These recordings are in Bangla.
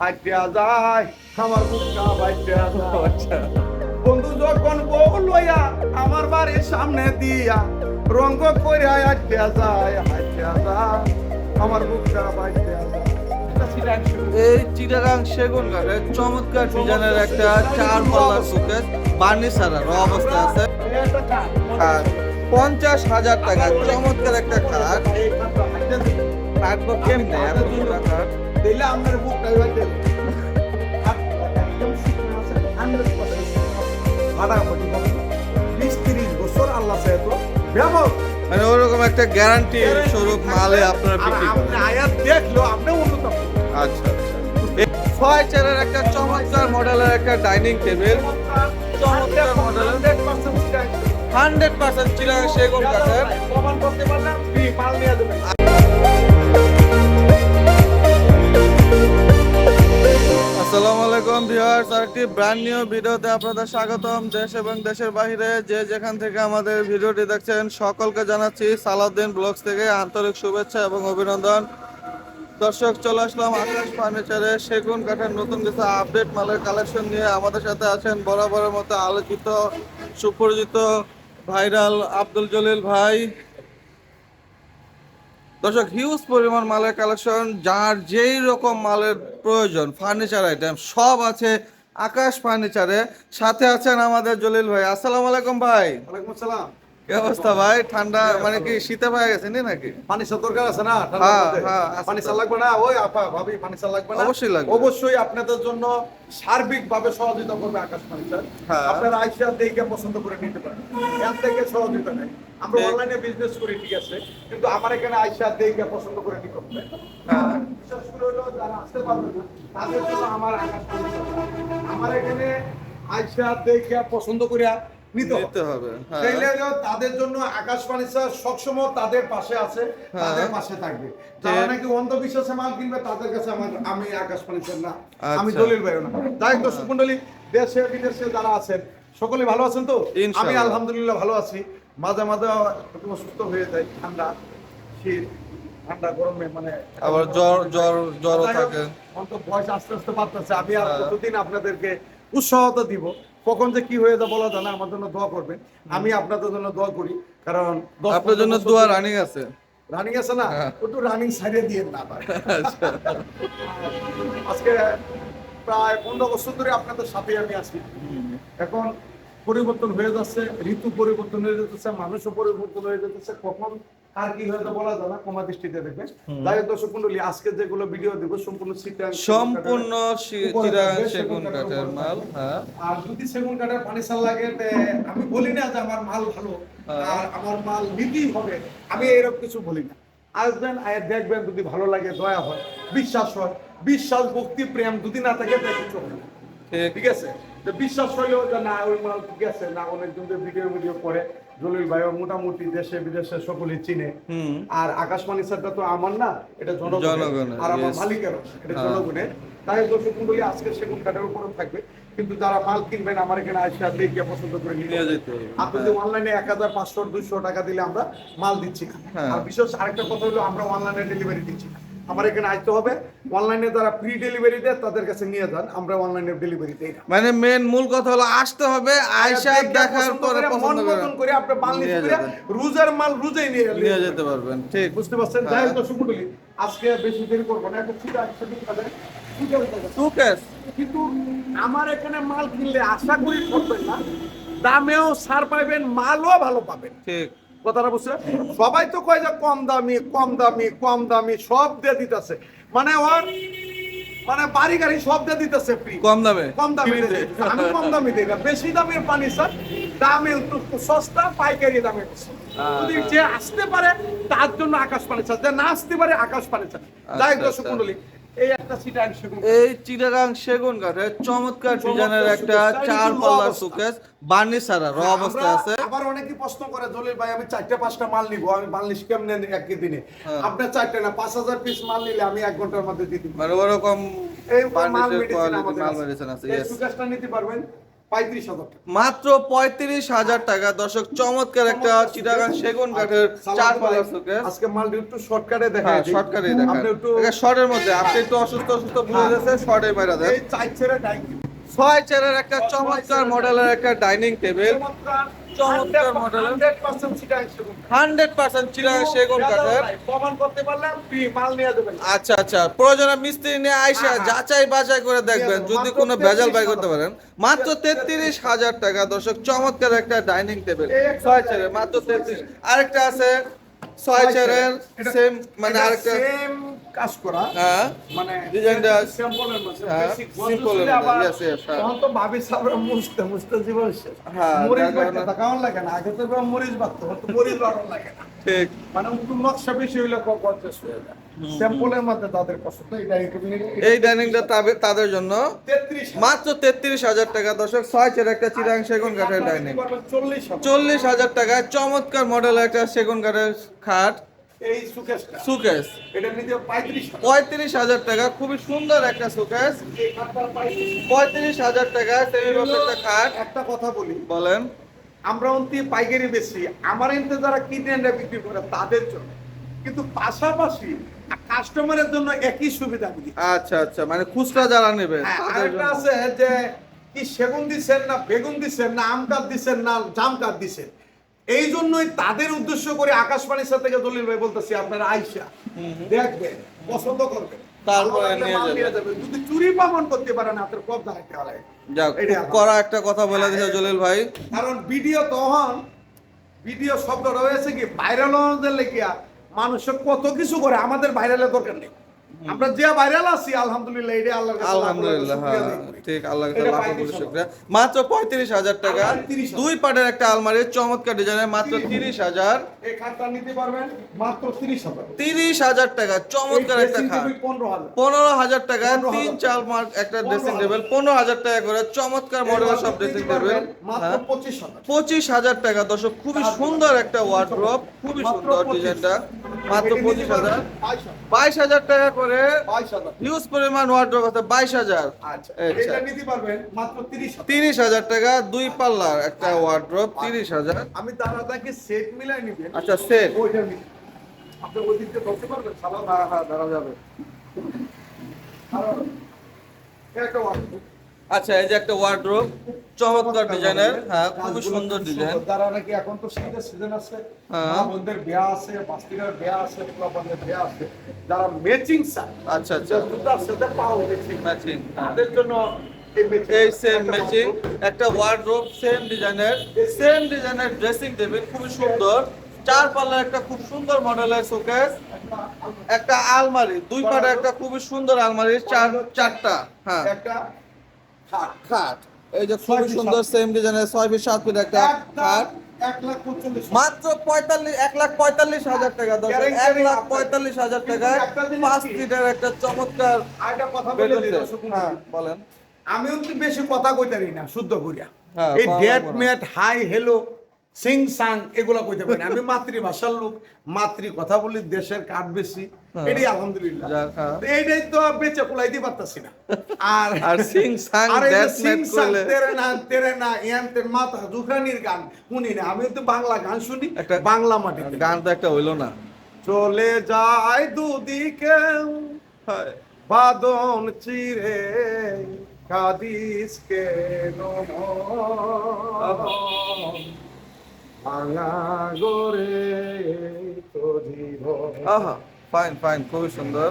হাইটিয়া যায় আমার বুকটা বাইটিয়া যায়। আচ্ছা বন্ধু যখন বউ লইয়া আমার বাড়ির সামনে দিয়া রঙ্গ কইরা হাইটিয়া যায় আমার বুকটা বাইটিয়া যায়। এটা সিটাং সেগুন। এই চিটাগাং সেগুন কাঠের চমৎকার ডিজাইনের একটা 4 পাল্লার শোকেস বার্নিশ ছাড়া র অবস্থা আছে। এটা কাঠ। আর 50,000 টাকা চমৎকার একটা খাট। এই কাঠটা হাইটিয়া দিবে। কাটবো কেমনে এত সুন্দর খাট? দিলে আপনার বুকটা বাইটিয়া যায়। একদম শুকনো আছে 100% ফাটাফাটি হবে। 20-30 বছর আল্লাহ চায় তো ব্যবহার। মানে ওরকম একটা গ্যারান্টি স্বরূপ মালে আপনারা বিক্রি আপনি করেন। আয়াত দেখলো আপনি উন্নত। আচ্ছা আচ্ছা। এই 6 চেয়ারের একটা চমৎকার মডেলের একটা ডাইনিং টেবিল, চমৎকার মডেলের 100% চিটাগাং সেগুন কাঠের। প্রমাণ করতে পারলাম ফ্রি মাল নিয়ে দেবেন। আসসালামু আলাইকুম ভিউয়ার্স, আরেকটি ব্র্যান্ড নিউ ভিডিওতে আপনাদের স্বাগতম। দেশ এবং দেশের বাইরে যে যেখান থেকে আমাদের ভিডিওটি দেখছেন সকলকে জানাচ্ছি সালাউদ্দিন ব্লগস থেকে আন্তরিক শুভেচ্ছা এবং অভিনন্দন। দর্শক, চলে আসলাম আকাশ ফার্নিচারে সেগুন কাঠের নতুন কিছু আপডেট মালের কালেকশন নিয়ে। আমাদের সাথে আছেন বরাবরের মতো আলোচিত সুপরিচিত ভাইরাল আব্দুল জলিল ভাই। দর্শক, হিউজ পরিমাণ মালের কালেকশন, যার যেই রকম মালের প্রয়োজন ফার্নিচার আইটেম সব আছে আকাশ ফার্নিচারে। সাথে আছেন আমাদের জলিল ভাই। আসসালামু আলাইকুম ভাই। ওয়ালাইকুম আসসালাম। কি অবস্থা ভাই? ঠান্ডা মানে কি শীতে পায়ে গেছেন নাকি? পানি সা দরকার আছে না ঠান্ডার হ্যাঁ, মধ্যে? হ্যাঁ, আছে পানি তো। সা লাগবে না? ওই আপা ভাবি পানি সা লাগবে না? অবশ্যই লাগবে। অবশ্যই আপনাদের জন্য সার্বিকভাবে সহযোগিতা করবে আকাশ ফার্নিচার। হ্যাঁ। আপনারা আইসা দেখে পছন্দ করে নিতে পারেন। এর থেকে সহযোগিতা নেই। আমরা অনলাইনে বিজনেস করি ঠিক আছে, কিন্তু আমার এখানে আইসা দেখে পছন্দ করে নিতে হবে। হ্যাঁ। বিশেষ করে হলো যারা আসতে পারবে না তাদের জন্য আমার আকাশ ফার্নিচার। আমার এখানে আইসা দেখে পছন্দ করে নিতে নিতে হবে, হ্যাঁ। সেই লেভেলে তাদের জন্য আকাশ ফার্নিচার সবসময় তাদের পাশে আছে, তাদের পাশে থাকবে। যারা নাকি অন্ধবিশ্বাসে মাল কিনবে তাদের কাছে আমি আকাশ ফার্নিচার না, আমি আচ্ছা। দলিল ভাইও না। যাই হোক দর্শক মণ্ডলী, দেশে বিদেশে যারা আছেন সকলে ভালো আছেন তো? আমি ইনশাআল্লাহ। আলহামদুলিল্লাহ ভালো আছি। মাঝে মাঝে একটু অসুস্থ হয়ে যাই, ঠান্ডা শীত ঠান্ডা গরমে মানে আবার জ্বরও থাকে। অন্তত বয়স আস্তে আস্তে বাড়তেছে। আমি আর কতদিন আপনাদেরকে উৎসাহতা দিব, কখন যে কি হয়ে যায় বলা যায় না। আমার জন্য দোয়া করবেন, আমি আপনাদের জন্য দোয়া করি। কারণ আপনার জন্য দোয়া রানিং আছে। রানিং আছে না, হ্যাঁ। একটু রানিং সাইডে দিয়ে না আবার। আচ্ছা। আজকে প্রায় 15 বছর ধরে আপনাদের সাথে আমি আছি। এখন পরিবর্তন হয়ে যাচ্ছে, ঋতু পরিবর্তন হয়ে যাচ্ছে, মানুষও পরিবর্তন হয়ে যাচ্ছে, কখন আর কি হয়ে যায় বলা যায় না, কমা দৃষ্টিতে দেখবেন। যাই হোক দর্শক মণ্ডলী, আজকে যেগুলো ভিডিও দেবো সম্পূর্ণ সম্পূর্ণ চিটাগাং সেগুন কাঠের মাল, হ্যাঁ। আর যদি সেগুন কাঠের ফার্নিচার লাগে আমি বলি না যে আমার মাল ভালো আর আমার মাল নিতেই হবে, আমি এরকম কিছু বলি না। আসবেন, আয় দেখবেন, যদি ভালো লাগে, দয়া হয়, বিশ্বাস হয়, বিশ্বাস ভক্তি প্রেম যদি না থাকে তাই কিছু হবে না। ঠিক আছে, তো বিশ্বাস হইলেও যে না ওই মাল ঠিক আছে না, অনেকজন ভিডিও করে জলিল ভাইও মোটামুটি দেশে বিদেশে সকলেই চিনে। আর আকাশ ফার্নিচারটা তো আমার না, এটা জনগণের, আর আমার মালিকের, এটা জনগণের। তাই দর্শক মণ্ডলী, আজকে সেগুন কাঠের উপরে থাকবে, কিন্তু যারা মাল কিনবেন আমার এখানে আসে দেখে পছন্দ করে নিয়ে যেতে হবে। আপনি যদি অনলাইনে 1500-200 টাকা দিলে আমরা মাল দিচ্ছি না। আর বিশেষ আরেকটা কথা হলো, আমরা অনলাইনে ডেলিভারি দিচ্ছি না। আমার এখানে আসতে হবে, অনলাইনে যারা ফ্রি ডেলিভারি দেয় তাদের কাছে নিয়ে যান, আমরা অনলাইনে ডেলিভারি দেই না। মানে মেন মূল কথা হলো আসতে হবে, আয়শা দেখার পরে পছন্দ করে আপনি মাল নিতে করে রুজের মাল রুজেই নিয়ে যেতে পারবেন। ঠিক, বুঝতে পারছেন? যাই হোক দর্শক মণ্ডলী, আজকে বেশি দেরি করবো না, একটা ছিটা সুকেস কিন্তু আমার এখানে মাল কিনলে আশা করি ঠকবেন না, দামেও ছাড় পাবেন, মালও ভালো পাবেন। ঠিক কথাটা বুঝছে? সবাই তো কয় যে কম দামি কম দামি কম দামি, সব দিয়ে দিতেছে, মানে ওর মানে বাড়ি গাড়ি সব দিয়ে দিতেছে ফ্রি, কম দামে কম দামে দিয়ে দিতেছে। আমি কম দামি দিই না, বেশি দামের পানি স্যার, দামে একটু সস্তা, পাইকারি দামে বেশি। যদি যে আসতে পারে তার জন্য আকাশ পানি চাষ, যে না আসতে পারে আকাশ পানি চাষ। যাই হোক দর্শক মণ্ডলী, এই একটা সিটাং সেগুন, এই চিটাগাং সেগুন কাঠের চমৎকার ডিজাইনের একটা 4 পাল্লার সুকেস বার্নিশ ছাড়া র অবস্থা আছে। আবার অনেকে প্রশ্ন করে, জলিল ভাই আমি 4-5টা মাল নিব, আমি বার্নিশ কেমনে একই দিনে? আপনার 4টা না 5000 পিস মাল নিলে আমি 1 ঘন্টার মধ্যে দিয়ে দিব। মানে ওরকম এই মাল বার্নিশের মেডিসিন কোয়ালিটি আমাদের মাল আছে। মেডিসিন আছে। এই ইয়েস, সুকেসটা নিতে পারবেন, 35,000 টাকা। মাত্র 35,000 টাকা দর্শক, চমৎকার একটা চিটাগাং সেগুন কাঠের চার পাল্লার শোকেস। আজকে মাল একটু শর্টকাটে দেখাই হ্যাঁ দিই। শর্টকাটে দেখান, আপনি একটু এটা শর্টের মধ্যে, আপনি একটু অসুস্থ বুঝে যাচ্ছে, শর্টে মাইরা দেন। এই চার ছেড়ে ডাইনিং 6 চেয়ারের একটা চমৎকার মডেলের একটা ডাইনিং টেবিল, চমৎকার মডেলের 100% চিটাগাং সেগুন। 100% চিটাগাং সেগুন কাঠের। প্রমাণ করতে পারলাম ফ্রি মাল নিয়ে যাবেন। আচ্ছা আচ্ছা, প্রয়োজনে মিস্ত্রি নিয়ে আইসা হ্যাঁ, হ্যাঁ। যাচাই বাছাই করে দেখবেন, মাত্র যদি কোনো ভেজাল বাই 33,000 করতে পারেন। মাত্র 33,000 টাকা দর্শক, চমৎকার একটা ডাইনিং টেবিল এই একটা 6 চেয়ারের মাত্র 33। আরেকটা আছে 6 চেয়ারের এটা- সেম, মানে আরেকটা সেম কাজ করা হ্যাঁ মানে ডিজাইনটা স্যাম্পলের মধ্যে হ্যাঁ, বেসিক simple এর মধ্যে, yes, yes, হ্যাঁ। তখন তো ভাবি সাবরা মুছতে জীবন শেষ। হ্যাঁ, মরিচ যার কারণে- বাটতে কেমন লাগে না, আগে তো মরিচ বাটতো, এখন তো মরিচ বাটন লাগে না। ঠিক। মানে একটু নকশা বেশি হইলে কনসেস হয়ে যায়। স্যাম্পলের মধ্যে তাদের পছন্দ এটা এই ডাইনিংটা তাদের জন্য 33 মাত্র 33,000 টাকা দর্শক, 6 চেয়ার একটা চিটাগাং সেগুন কাঠের ডাইনিং। 40,000 40,000 টাকায় চমৎকার মডেলের একটা সেগুন কাঠের খাট এই সুকেশটা সুকেস। এটা নিতে 35,000 35,000 টাকা, খুবই সুন্দর একটা সুকেস। এই খাটটা 35,000 35,000 টাকা সেমি একটা খাট। একটা কথা বলি, বলেন। আমরা অন্তি পাইকারি বেশি, আমার এনতে যারা কিনে এনে বিক্রি করে তাদের জন্য, কিন্তু পাশাপাশি কাস্টমারের জন্য একই সুবিধা আমি দিই। আচ্ছা আচ্ছা, মানে খুচরা যারা নেবে হ্যাঁ, তাদের আরেকটা জন্য। আছে যে কি সেগুন দিচ্ছেন না বেগুন দিচ্ছেন না আম কাঠ দিচ্ছেন না জাম কাঠ দিচ্ছেন, এই জন্যই তাদের উদ্দেশ্য করে আকাশবাণীর সাথে থেকে দলিল ভাই বলতেছি, আপনারা আইসা দেখবেন, পছন্দ করবেন, তারপরে ভালো লাগলে নিয়ে মাল যাবেন। যাবেন। যদি চুরি প্রমাণ করতে পারেন আপনার কব দাঁড়াইতে হবে। যাক, এটা খুব কড়া একটা কথা বলে দিয়েছে জলিল ভাই। কারণ ভিডিও শব্দ রয়েছে কি ভাইরাল হওয়ার লেগিয়া মানুষ কত কিছু করে, আমাদের ভাইরালের দরকার নেই, আমরা যে ভাইরাল আছি আলহামদুলিল্লাহ, এটা আল্লাহর কাছে আলহামদুলিল্লাহ, শুকরিয়া হ্যাঁ আদায় করি। ঠিক, আল্লাহর কাছে এটা লাখ 35,000 কোটি শুকরিয়া। মাত্র 35,000 টাকা, 35,000 দুই পাটের একটা আলমারি, চমৎকার ডিজাইনের, মাত্র 30,000। এই খাটটা নিতে পারবেন মাত্র 30,000 30,000 টাকা, চমৎকার একটা খাট। 15,000 15,000 টাকা, 15,000 3-4 মার্ক একটা ড্রেসিং টেবিল, 15,000 টাকা করে, চমৎকার মডেলের সব ড্রেসিং টেবিল। মাত্র হ্যাঁ 25,000 25,000 টাকা দর্শক, খুবই সুন্দর একটা ওয়ার্ড্রপ, খুবই মাত্র সুন্দর 25,000 ডিজাইনটা। মাত্র এটা নিতে 25,000। পারবেন 22,000 22,000 টাকা করে 22,000 হিউজ পরিমাণ ওয়ার্ড্রপ আছে। 22,000। আচ্ছা, আচ্ছা। এটা নিতে পারবেন মাত্র 30,000 30,000 টাকা, দুই পাল্লার একটা ওয়ার্ড্রপ, 30,000। আমি দাদাকে সেট মিলাই নিবেন। আচ্ছা সেট। ওইটা নিবেন। আপনি ওই দিকটা ধরতে পারবেন? সালাম। হ্যাঁ দাঁড়া যাবে। আর একটা wardrobe। আচ্ছা, এই যে একটা ওয়ার্ড্রপ, চমৎকার ডিজাইনের, হ্যাঁ খুবই সুন্দর ডিজাইন। যারা নাকি এখন তো শীতের সিজন আছে, হ্যাঁ। মা বোনদের বিয়া আছে, বাস্তিকার বিয়া আছে, পোলাপানদের বিয়া আছে, যারা ম্যাচিং চায়, আচ্ছা আচ্ছা, জুতার সাথে পাও ম্যাচিং, ম্যাচিং। তাদের জন্য এই সেম ম্যাচিং একটা ওয়ার্ড্রপ, সেম ডিজাইনের ড্রেসিং টেবিল, খুবই সুন্দর। চার পাল্লার একটা খুব সুন্দর মডেলের শোকেস, একটা আলমারি, দুই পাটে একটা খুবই সুন্দর আলমারি, চারটা হ্যাঁ একটা খাট। খাট। এই যে খুবই সুন্দর সেম ডিজাইনের 6 ফিট 7 ফিট একটা খাট। 1,45,000 মাত্র 1,45,000 টাকা দর্শক, 1,45,000 টাকায় 5 ফিটের একটা চমৎকার আর একটা কথা বলে বেডরুম দিই সেট। দর্শক হ্যাঁ মণ্ডলী। বলেন। আমিও তো বেশি কথা কইতারি না শুদ্ধ করিয়া, হ্যাঁ, এই কথা ড্যাট বলো না। ম্যাট হাই হ্যালো সিং সাং এগুলা কইতে পারি না। আমি মাতৃভাষার লোক, মাতৃ কথা বলি, দেশের কাঠ বেশি, হ্যাঁ। এটাই আলহামদুলিল্লাহ। যাক, হ্যাঁ। তো এইটাই তো বেঁচে কুলাইতে পারতাছি না। আর সিং সাং আর এই যে ড্যাট সিং ম্যাট সাং করলে তেরে না ইয়ান্তের মাথা জুখানির গান শুনি না, আমি তো বাংলা গান শুনি, একটা- বাংলা মাটিতে। গান তো একটা হইলো না। চলে যায় দুদিকে হয়। বাদন চিরে, কাদিস কেন ভাঙা গরে তো জীবন। আহা, ফাইন ফাইন, খুবই সুন্দর।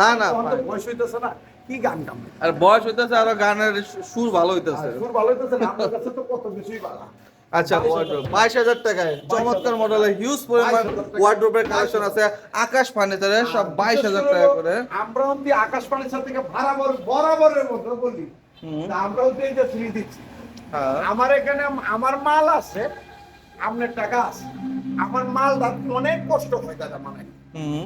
না না, তখন তো fine. বয়স হইতেছে না, কি গান গাম আর বয়স হইতেছে, আরো গানের সুর ভালো হইতেছে। সুর ভালো হইতেছে না, আপনার কাছে তো কত কিছুই ভালো। আচ্ছা, ওয়ার্ড্রোব 22,000 টাকায় চমৎকার মডেলের হিউজ পরিমাণ 22,000 টাকা। ওয়ার্ড্রোবের কালেকশন আছে। আকাশ ফার্নিচারে সব 22,000 টাকা করে। আমরা অব্দি আকাশ পানির সাথে বরাবরের মতো বলি, হুম। তা আমরা অব্দি এই যে ফ্রি দিচ্ছি। হ্যাঁ আমার এখানে আমার মাল আছে, আপনার টাকা আছে, আমার মাল অনেক কষ্ট হয় দাদা, মানে হুম,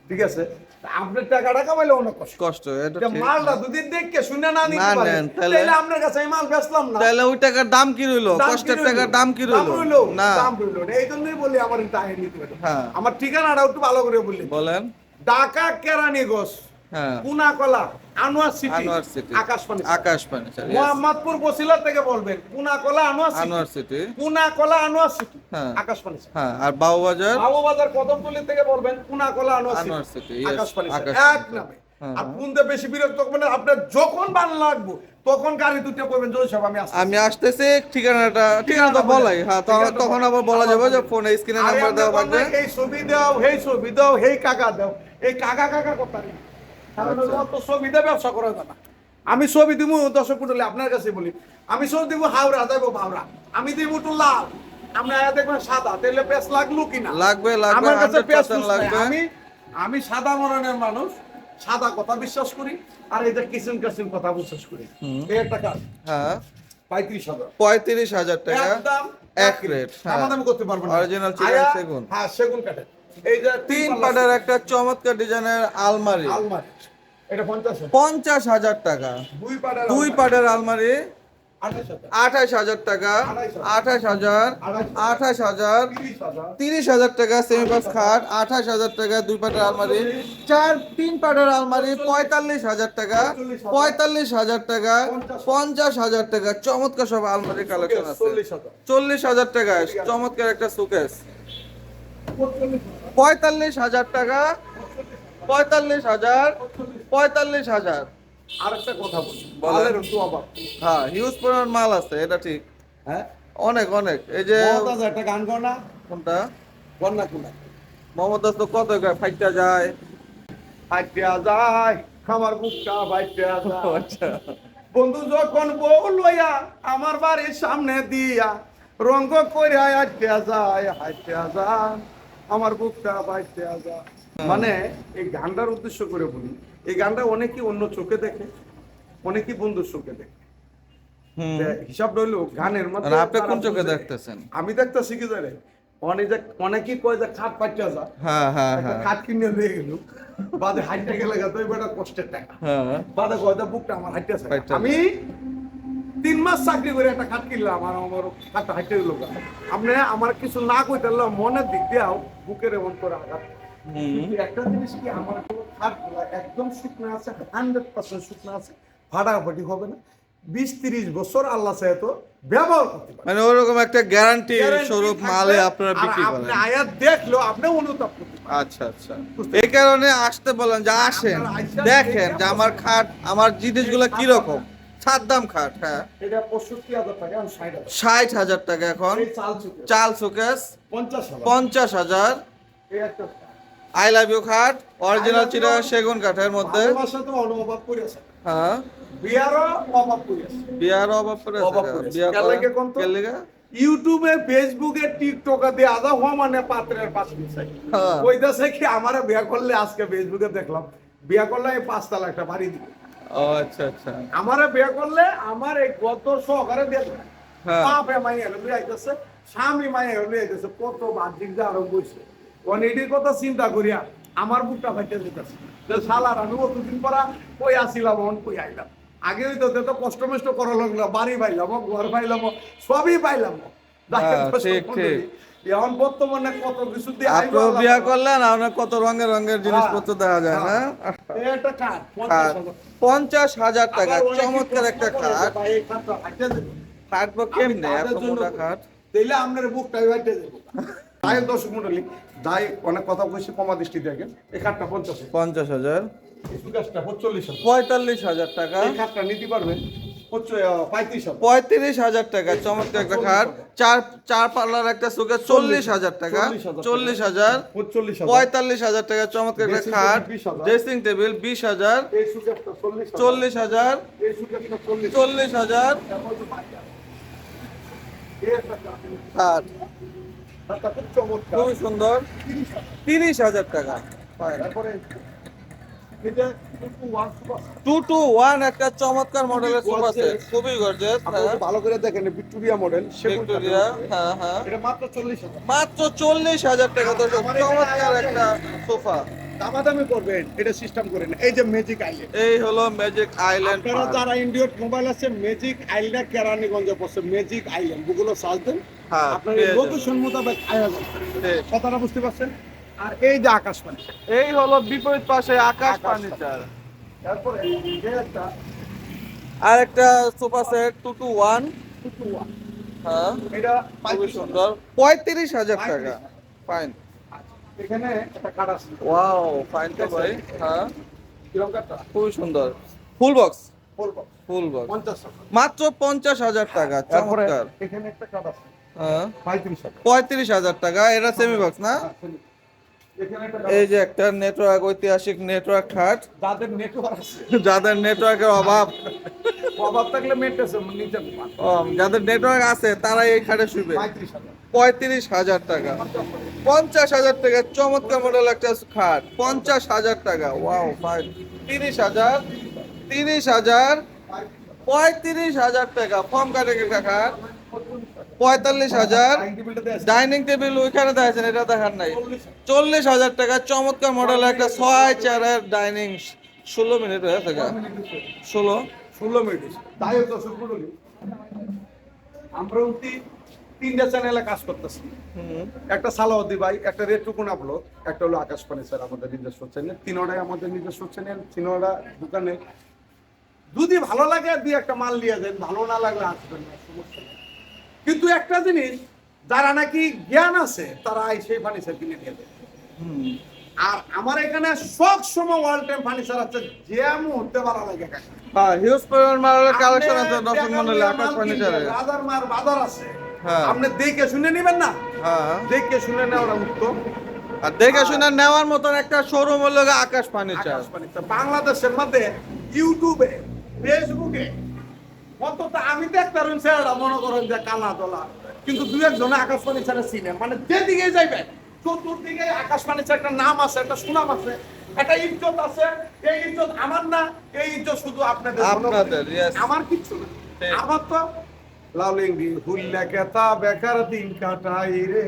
ঠিক আছে, তা আপনার টাকাটা কামাইলে অনেক কষ্ট। কষ্ট এটা যে ঠিক। মালটা দুদিন দেখে শুনে না নিতে না পারেন, নেন, তাহলে- তাহলে আপনার কাছে এই মাল বেচলাম না। তাহলে ওই টাকার দাম কি রইলো? দাম কি কষ্টের রইলো? টাকার দাম কি দাম রইলো? রইলো? না। দাম রইলো না। এই জন্যই বলি আমার টাকা নিতে পারে। হ্যাঁ। আমার ঠিকানাটা একটু ভালো করে বললি। বলেন। ঢাকা কেরানীগঞ্জ হ্যাঁ। কুনাকলা আনোয়ার সিটি, আনোয়ার সিটি, আকাশ পানি, আকাশ পানি স্যার, yes। মোহাম্মদপুর বসিলা থেকে বলবেন Kunakola Anwar city, Anwar city, Kunakola Anwar city, হ্যাঁ। আকাশ পানি। হ্যাঁ, আর বাবুবাজার বাবুবাজার কদমতলী থেকে বলবেন Kunakola Anwar Anwar city, city, yes, আকাশ পানি, আকাশ এক পানি। নামে। হ্যাঁ, আর হ্যাঁ। কোনতে বেশি বিরক্ত করবেন না, আপনার যখন ভালো লাগবে তখন গাড়ি দুটো করবেন জয় সাহেব আমি আসছি। আমি আসতেছি, ঠিকানা তো বলাই, হ্যাঁ, তখন আবার বলা যাবে যে ফোনে স্ক্রিনে আরে নাম্বার আপনি দেওয়া বলেন থাকবে। না, এই ছবি দাও, এই ছবি দাও, এই কাকা দাও, এই কাকা কাকা কথা নেই। কারণ আচ্ছা। অত ছবি দিয়ে ব্যবসা করা যায় না। আমি ছবি দিব 10 কুটলে, আপনার কাছে বলি আমি ছবি দিব হাওড়া যাবো ভাওড়া, আমি দিব একটু লাল, আপনি আয়া দেখবেন সাদা, তাহলে পেঁচ লাগলো কিনা? লাগবে, আমার কাছে পেঁচ 100% লাগবে। আমি সাদা মরণের মানুষ, সাদা কথা বিশ্বাস করি, আর এই যে কিসিম কিসিম কথা বিশ্বাস করি। এই একটা কাজ হ্যাঁ, 35,000 35,000 টাকা একদম এক রেট। দামাদামি করতে পারবো না। অরিজিনাল চিটাং আয়া, সেগুন। হ্যাঁ সেগুন কাঠে। এই যে 3 পাটের একটা চমৎকার ডিজাইনের আলমারি, আলমারি, এটা 50,000 50,000 টাকা। 2 পাটের পাটের আলমারি 28,000 28,000 টাকা, 28,000, 28,000, 30,000 30,000 টাকা সেমি বক্স খাট, 28,000 টাকা 2 পাটের আলমারি, 3 পাটের আলমারি 45,000 টাকা, 45,000 টাকা, 50,000 টাকা। চমৎকার সব আলমারি কালেকশন আছে। 40,000 40,000 টাকা চমৎকার একটা সুকেস, 45,000 টাকা, 45,000, 45,000। আরেকটা কথা বলি, বলেন। মালের একটু অভাব। হ্যাঁ, হিউজ পরিমাণ মাল আছে, এটা ঠিক। হ্যাঁ অনেক অনেক। এই যে মমতাজ একটা গান কর না, কোনটা কর না কোনটা? মোহাম্মদ দাস তো কত ফাইটটা যায়। ফাইটিয়া যায় আমার বুকটা, ফাইটিয়া যায়। আচ্ছা, বন্ধু যখন বউ লইয়া আমার বাড়ির সামনে দিয়া রঙ্গ করে হাইটিয়া যায়, হাইটিয়া যায় আমার বুকটা, ফাইটিয়া যায়। মানে এই গানটার উদ্দেশ্য করে বলি, এই গানটা অনেকেই অন্য চোখে দেখে, অনেকেই বন্ধুর চোখে দেখে। হুম। হিসাব রইলো গানের মধ্যে। আর আপনি কোন তারা চোখে বুঝে। দেখতেছেন? আমি দেখতেছি কি জানে, অনেকেই কয় যে খাট পাইটা যা, হ্যাঁ, হ্যাঁ, একটা হ্যাঁ, খাট কিনে দিয়ে গেল, বাদে হাইটে গেলে তো বেটা কষ্টের টাকা, হ্যাঁ। বাদে কয়টা বুকটা আমার হাইটে আছে। হাইটে আমি 3 মাস চাকরি করে একটা খাট কিনলাম, আর আমার খাটটা হাইটে গেল। আপনি আমার কিছু না কইতে পারলে মনের দিক দিয়েও বুকের এমন করে আঘাত। হুম। কিন্তু একটা জিনিস কি, আমার খাটগুলো একদম শুকনো আছে, 100% শুকনো আছে, ফাটাফাটি হবে না। 20-30 বছর আল্লাহ চায় তো ব্যবহার করতে পারে। মানে ওরকম একটা গ্যারান্টি Guarantee স্বরূপ থাকবে, মালে আপনারা আর বিক্রি আপনি করেন। আয়াত দেখলো আপনি অনুতাপ করতে পারেন। আচ্ছা, আচ্ছা। এই কারণে আসতে বলেন যে আসেন, আপনারা আইসা দেখেন দেখে যে আমার খাট, আমার জিনিসগুলো কিরকম। সাদ্দাম খাট, হ্যাঁ, এটা 65,000 টাকা, আমি 60,000 60,000 টাকা এখন। এই চাল চুকে চাল শোকেস 50,000 50,000। এই একটা আই লাভ ইউ খাট, অরিজিনাল চিটা সেগুন কাঠের মধ্যে। ভালোবাসা তো অভাব করেছে, হ্যাঁ, বিয়ারও অভাব করেছে। বিয়ার অভাব করে অভাব করেছে। বিয়া কেন লাগে কোন তো? ইউটিউবে, ফেসবুকে, টিকটকে দিয়ে আদা হওয়া মানে পাত্রের পাশ মিশাই। হ্যাঁ। ওই দেশে কি আমারে বিয়া করলে, আজকে ফেসবুকে দেখলাম বিয়া করলে এই 5 তালা একটা বাড়ি দিবে। ও আচ্ছা, আচ্ছা। আমারে বিয়ে করলে আমার এই গত সহকারে বিয়ে করে হ্যাঁ। বাপে মাইয়া হলো আইতেছে, স্বামী মাইয়া হলো আইতেছে, কত বাহ্যিক যে আরম্ভ হয়েছে। অনেকটির কথা চিন্তা করিয়া আমার বুকটা ফাইটে যেতেছে যে শালার আমি অতদিন পরা কই আসিলাম, অন কই আইলাম। আগে হইতো তো কষ্ট মষ্ট করা লাগলো, বাড়ি পাইলাম, ঘর পাইলাম, সবই পাইলাম। হ্যাঁ, ঠিক, ঠিক। এখন বর্তমানে কত কিছু দিয়ে আপনি বিয়া করলেন, আপনার কত রঙের রঙের জিনিসপত্র দেখা যায় না। একটা কাঠ খাট 50,000 টাকা, আবার অনেকে চমৎকার প্রশ্ন একটা করে যে খাট। ভাই এই খাটটা হাইটে দেবো। খাট বা কেমনে আমি এত তাদের জন্য মোটা বলি। খাট? তাইলে আপনার বুকটাই হাইটে দেবো। তাই দর্শক মন্ডলী, তাই অনেক কথা কইছি, কমা দৃষ্টি দেখেন। এই খাটটা 50,000, 50,000, এই সুগাসটা 45,000, 45,000 টাকা, এই খাটটা নিতে পারবেন 35,000, 35,000 টাকা। চমৎকার একটা খাট, চার পাল্লার একটা সুকে 40,000 টাকা, 40,000, 45,000, 45,000 টাকা। চমৎকার একটা Dressing খাট, table 20,000, ড্রেসিং টেবিল 20,000, এই সুগাসটা 40,000, 40,000, এই সুগাসটা 40,000, 40,000 তারপর যে বাকিটা। এই একটা খাট, খাট। খাটটা খুব চমৎকার, খুবই সুন্দর, 30,000। 30,000 টাকা। তারপরে এটা একটু ওয়ান সুপার, 221 একটা চমৎকার মডেলের সোফা সেট, খুবই গর্জিয়াস। আপনারা যদি ভালো করে দেখেন ভিক্টোরিয়া মডেল, ভিক্টোরিয়া, হ্যাঁ, হ্যাঁ, এটা মাত্র 40,000। মাত্র 40,000 টাকা। তো চমৎকার একটা সোফা। দামাদামি করবেন, এটা সিস্টেম করেন। এই যে ম্যাজিক আইল্যান্ড, এই হলো ম্যাজিক আইল্যান্ড। আপনারা যারা ইন্ডিয়ার মোবাইল আছে, ম্যাজিক আইল্যান্ড কেরানীগঞ্জে পড়ছে, ম্যাজিক আইল্যান্ড গুগলে সার্চ দেন, হ্যাঁ, আপনার পেয়ে যাবেন। লোকেশন মোতাবেক আয়া যাবে। ঠিক। কথাটা বুঝতে পারছেন? আর এই যে আকাশবাণী, এই হলো বিপরীত পাশে আকাশ আকাশ ফার্নিচার। তারপরে যে একটা আর একটা সোফা সেট 2 to 1। হ্যাঁ, এটা খুবই সুন্দর, 35,000 টাকা। ফাইন, এখানে একটা কাঠ আছে ওয়াও, ফাইন তো ভাই। হ্যাঁ, কিরকম কাঠটা খুবই সুন্দর, ফুল বক্স। বলবো ফুল বক্স 50 টাকা। মাত্র 50,000 টাকা, তারপরে চমৎকার। এখানে একটা কাঠ আছে হ্যাঁ, 35 টাকা। 35,000 টাকা, এটা সেমি বক্স না? এখানে একটা এই যে একটা নেটওয়ার্ক, ঐতিহাসিক নেটওয়ার্ক খাট, যাদের নেটওয়ার্ক আছে যাদের নেটওয়ার্কের অভাব, অভাব থাকলে মেট্রেসে নিচে ঘুমান। যাদের নেটওয়ার্ক আছে তারা এই খাটে শুবে। 35 টাকা। 35,000 টাকা, 50,000 টাকা, চমৎকার মডেল একটা খাট, 50,000 টাকা, ওয়াও ফাইন। 30,000, 30,000, 35,000 টাকা, ফর্ম কাটে একটা খাট। 45,000, ডাইনিং টেবিল ওইখানে দেখেছেন, এটা দেখার নাই। 40,000 টাকা, চমৎকার মডেল একটা 6 চেয়ারের ডাইনিং। 16 মিনিট হয়ে গেছে, 16। 16 মিনিট। তাই তো শুক্রলি আমরা তিনটা চ্যানেলে কাজ করতেছি। একটা সালাউদ্দি ভাই, একটা রেড টুকুন আপলোড, একটা হলো আকাশ পানি স্যার, আমাদের নিজস্ব চ্যানেল। তিনোটাই আমাদের নিজস্ব চ্যানেল, তিনোটা দোকানে। যদি ভালো লাগে দুই একটা মাল নিয়ে যান, ভালো না লাগলে আসবেন না, সমস্যা নেই। কিন্তু একটা জিনিস, যারা নাকি জ্ঞান আছে তারা সেই ফার্নিচার কিনে নিয়ে যায়। আর আমার এখানে সব সময় ওয়াল টাইম ফার্নিচার আছে, যে মুহূর্তে ভালো লাগে কাকা। হ্যাঁ, হিউজ পরিমাণ মালের কালেকশন আছে দর্শক মণ্ডলী আকাশ ফার্নিচারে। রাজার মার বাজার আছে, হ্যাঁ। আপনি দেখে শুনে নেবেন না, হ্যাঁ, দেখে শুনে নেওয়াটা উত্তম। আর দেখে শুনে নেওয়ার মতন একটা শোরুম হলো গিয়ে আকাশ ফার্নিচার। আকাশ ফার্নিচার বাংলাদেশের মধ্যে ইউটিউবে, ফেসবুকে অন্তত আমি দেখতে পারেন স্যার, মনে করেন যে কালা তোলা, কিন্তু দুই একজনে আকাশ ফার্নিচারে চিনে, মানে যেদিকে যাইবে চতুর্দিকে আকাশ ফার্নিচার একটা নাম আছে, একটা সুনাম আছে, একটা ইজ্জত আছে। এই ইজ্জত আমার না, এই ইজ্জত শুধু আপনাদের। yes. আমার কিচ্ছু না, ঠিক। আমার তো লালিঙ্গি হুল্লা কেতা বেকার দিন কাটাই রে,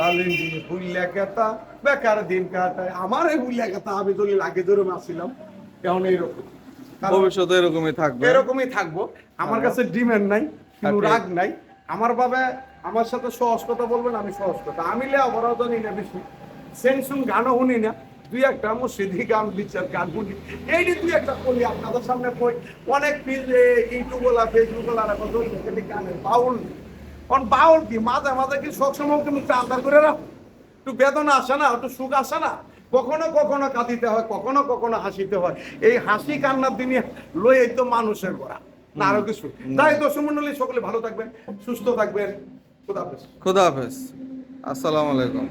লালিঙ্গি হুল্লা কেতা বেকার দিন কাটাই। আমার এই হুল্লা কেতা আমি যদি লাগে ধরে আসছিলাম, কেমন এইরকম ভবিষ্যতে এরকমই থাকবে। এরকমই থাকবো। আমার কাছে ডিমান্ড নাই, কিন্তু Okay. রাগ নাই। আমার বাবা আমার সাথে সহজ কথা বলবেন, আমি সহজ কথা, আমি লেখাপড়াও জানি না বেশি, সেনসুন গানও শুনি না, দুই একটা মুর্শিদি গান বিচার গান শুনি, এইটি দুই একটা করি আপনাদের সামনে কই। অনেক ইউটিউব বলা ফেসবুক বলা গানের বাউল নেই। কারণ বাউল কি মাঝে মাঝে কি সবসময় কি মুখটা আন্দার করে রাখ, একটু বেদনা আসে না, একটু সুখ আসে না, কখনো কখনো কাঁদিতে হয়, কখনো কখনো হাসিতে হয়। এই হাসি কান্নার দিনে লই তো মানুষের গড়া, না আরো কিছু। তাই তো সুমন্ডলী সকলে ভালো থাকবেন, সুস্থ থাকবেন। খুদা হাফেজ। খুদা হাফেজ, আসসালামু আলাইকুম।